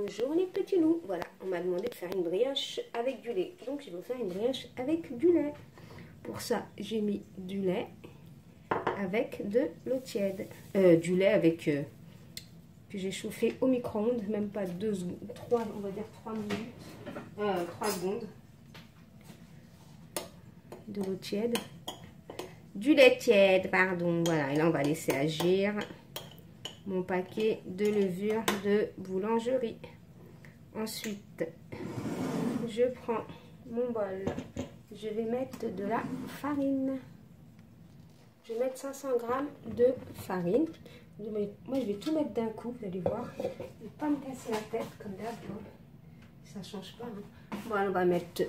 Bonjour les petits loups. Voilà, on m'a demandé de faire une brioche avec du lait. Donc je vais vous faire une brioche avec du lait. Pour ça, j'ai mis du lait avec de l'eau tiède. Du lait avec que j'ai chauffé au micro-ondes, même pas 2 secondes, 3, on va dire 3 minutes, 3 secondes. De l'eau tiède. Du lait tiède, pardon. Voilà, et là on va laisser agir mon paquet de levure de boulangerie. Ensuite, je prends mon bol. Je vais mettre de la farine. Je vais mettre 500 g de farine. Moi, je vais tout mettre d'un coup, vous allez voir. Ne pas me casser la tête comme d'hab. Ça ne change pas. Hein. Bon, on va mettre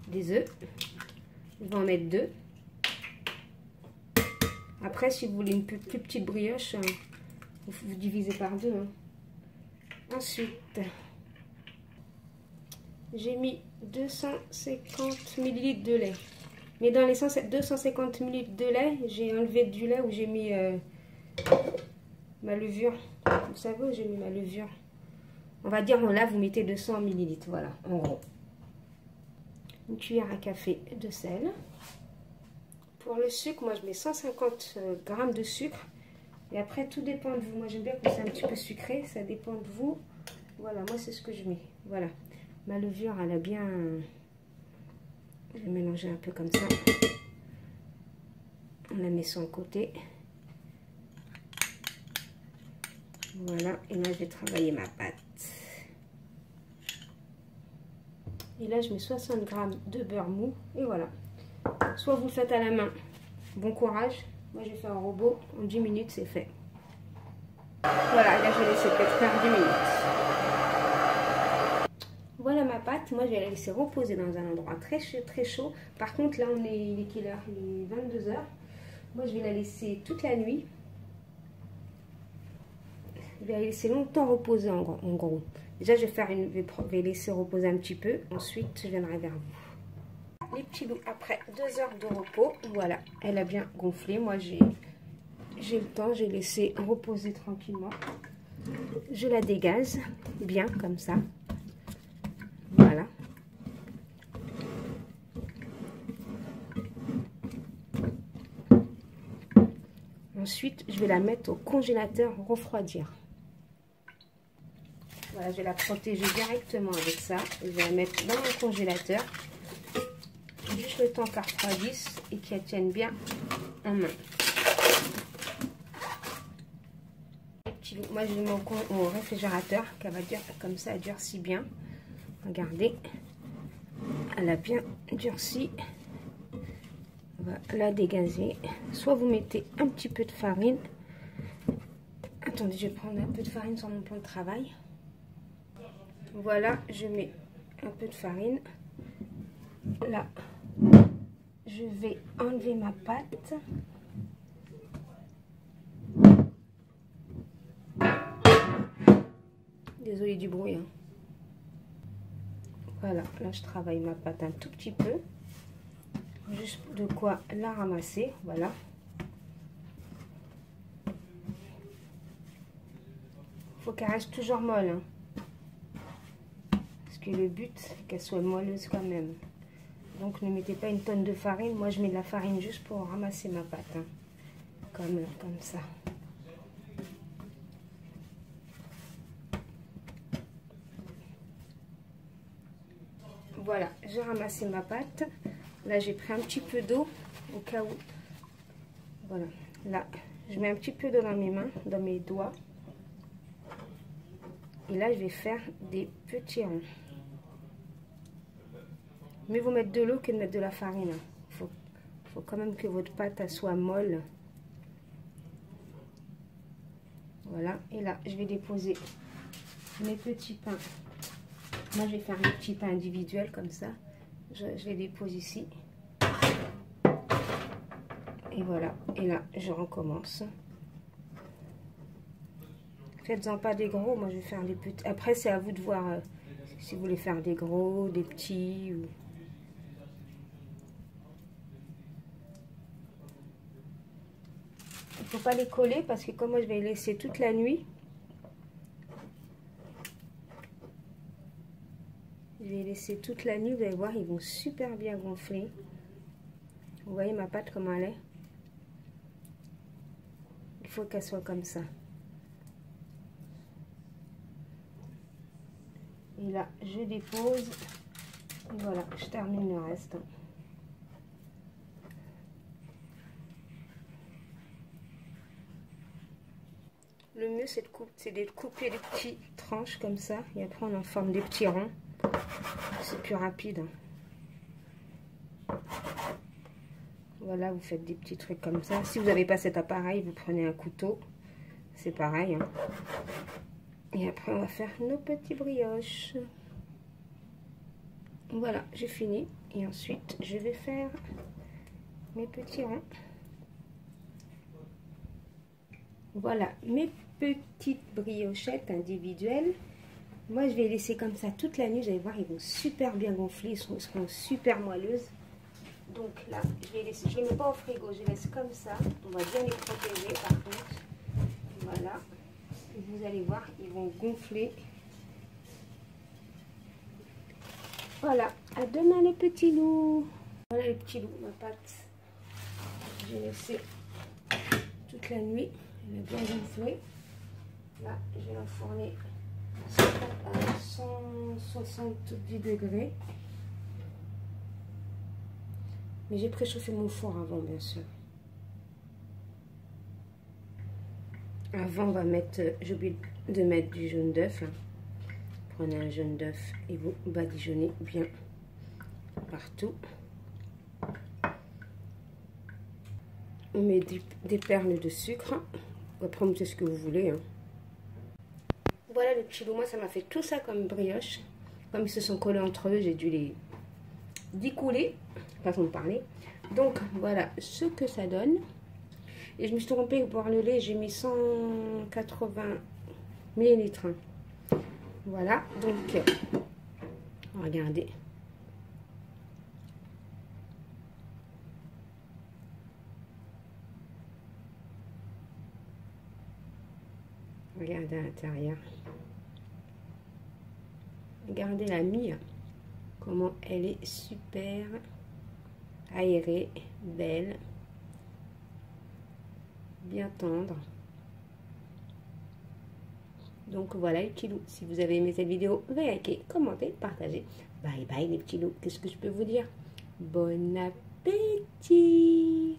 des œufs. Je vais en mettre 2. Après, si vous voulez une plus petite brioche, vous divisez par 2. Hein. Ensuite, j'ai mis 250 ml de lait. Mais dans les 250 ml de lait, j'ai enlevé du lait où j'ai mis ma levure. Vous savez où j'ai mis ma levure? On va dire, là, vous mettez 200 ml. Voilà, en gros. Une cuillère à café de sel. Pour le sucre, moi, je mets 150 g de sucre. Et après, tout dépend de vous. Moi, j'aime bien quand c'est un petit peu sucré. Ça dépend de vous. Voilà, moi, c'est ce que je mets. Voilà. Ma levure, elle a bien... Je vais mélanger un peu comme ça. On la met sur le côté. Voilà. Et là, je vais travailler ma pâte. Et là, je mets 60 g de beurre mou. Et voilà. Soit vous le faites à la main. Bon courage. Moi, je vais faire un robot. En 10 minutes, c'est fait. Voilà, là, je vais laisser peut-être faire 10 minutes. Voilà ma pâte. Moi, je vais la laisser reposer dans un endroit très chaud. Par contre, là, il est quelle heure? Il est 22 h. Moi, je vais la laisser toute la nuit. Je vais la laisser longtemps reposer, en gros. Déjà, je vais laisser reposer un petit peu. Ensuite, je viendrai vers vous. Les petits loups, après 2 heures de repos, voilà, elle a bien gonflé. Moi, j'ai le temps, j'ai laissé reposer tranquillement. Je la dégaze bien comme ça. Voilà. Ensuite, je vais la mettre au congélateur refroidir. Voilà, je vais la protéger directement avec ça. Je vais la mettre dans le congélateur. Juste le temps qu'elle refroidisse et qu'elle tienne bien en main. Moi, je mets au réfrigérateur, qu'elle va dire comme ça, elle durcit bien. Regardez, elle a bien durci. On va la dégazer. Soit vous mettez un petit peu de farine. Attendez, je vais prendre un peu de farine sur mon plan de travail. Voilà, je mets un peu de farine. Là, je vais enlever ma pâte. Désolée du bruit. Hein. Voilà, là je travaille ma pâte un tout petit peu. Juste de quoi la ramasser. Voilà. Faut qu'elle reste toujours molle. Hein. Parce que le but, c'est qu'elle soit molleuse quand même. Donc ne mettez pas une tonne de farine. Moi je mets de la farine juste pour ramasser ma pâte. Hein. Comme ça. Voilà, j'ai ramassé ma pâte. Là, j'ai pris un petit peu d'eau au cas où. Voilà, là, je mets un petit peu d'eau dans mes mains, dans mes doigts. Et là, je vais faire des petits ronds. Mieux vous mettre de l'eau que de mettre de la farine. Il faut quand même que votre pâte elle soit molle. Voilà, et là, je vais déposer mes petits pains. Moi, je vais faire mes petits pains individuels comme ça. Je les dépose ici. Et voilà. Et là, je recommence. Faites-en pas des gros. Moi, je vais faire des petits. Après, c'est à vous de voir si vous voulez faire des gros, des petits. Ou... Il ne faut pas les coller parce que comme moi, je vais les laisser toute la nuit. vais les laisser toute la nuit. Vous allez voir, ils vont super bien gonfler. Vous voyez ma pâte comment elle est? Il faut qu'elle soit comme ça. Et là, je dépose. Et voilà, je termine le reste. Le mieux, c'est de couper les petites tranches comme ça. Et après, on en forme des petits ronds. C'est plus rapide. Voilà, vous faites des petits trucs comme ça. Si vous n'avez pas cet appareil, vous prenez un couteau. C'est pareil. Hein. Et après, on va faire nos petits brioches. Voilà, j'ai fini. Et ensuite, je vais faire mes petits ronds. Voilà, mes petites briochettes individuelles. Moi, je vais les laisser comme ça toute la nuit. Vous allez voir, ils vont super bien gonfler. Ils seront super moelleuses. Donc là, je les laisse. Je les mets pas au frigo. Je les laisse comme ça. On va bien les protéger par contre. Voilà. Et vous allez voir, ils vont gonfler. Voilà. À demain les petits loups. Voilà les petits loups. Ma pâte, j'ai laissé toute la nuit. Elle a bien gonflé. Là, je vais l'enfourner à 170 degrés. Mais j'ai préchauffé mon four avant, bien sûr. Avant, on va mettre, j'ai oublié de mettre du jaune d'œuf. Prenez un jaune d'œuf et vous badigeonnez bien partout. On met des perles de sucre. Après, vous mettez ce que vous voulez. Hein. Voilà le petit loup. Moi, ça m'a fait tout ça comme brioche. Comme ils se sont collés entre eux, j'ai dû les découler. Façon de parler. Donc, voilà ce que ça donne. Et je me suis trompée pour le lait. J'ai mis 180 ml. Voilà. Donc, regardez. Regardez à l'intérieur. Regardez la mie. Comment elle est super aérée, belle, bien tendre. Donc voilà les petits loups. Si vous avez aimé cette vidéo, likez, commentez, partagez. Bye bye les petits loups. Qu'est-ce que je peux vous dire? Bon appétit!